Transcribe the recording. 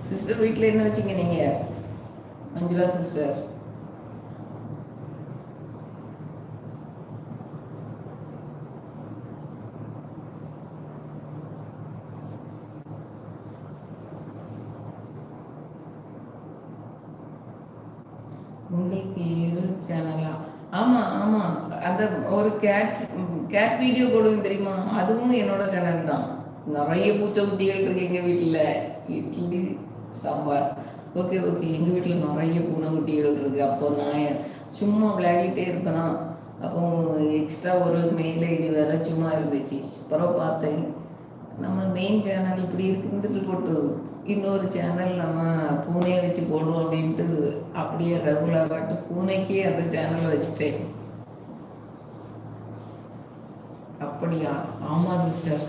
Sister வீட்டில் என்ன வச்சிங்க நீங்கள்? மஞ்சுளா சிஸ்டர். உங்களுக்கு இரு சேனலா? ஆமாம் ஆமாம். அந்த ஒரு கேட் வீடியோ போடுவேன் தெரியுமா? அதுவும் என்னோட சேனல் தான். நிறைய பூச்சைக்குட்டிகள் இருக்கு எங்கள் வீட்டில். இட்லி சாம்பார். Okay okay. எங்கள் வீட்டில் நிறைய பூனைக்குட்டிகள் இருக்குது. அப்போ நான் சும்மா விளையாடிட்டே இருப்பேனா, அப்போ எக்ஸ்ட்ரா ஒரு மெயில் ஐடி வேறு சும்மா இருந்துச்சு. அப்புறம் பார்த்தேன் நம்ம மெயின் சேனல் இப்படி இருந்துட்டு போட்டு இன்னொரு சேனல் நம்ம பூனையை வச்சு போடுவோம் அப்படின்ட்டு அப்படியே ரெகுலராகிட்டு பூனைக்கே அந்த சேனல் வச்சுட்டேன். அப்படியா? ஆமாம் சிஸ்டர்.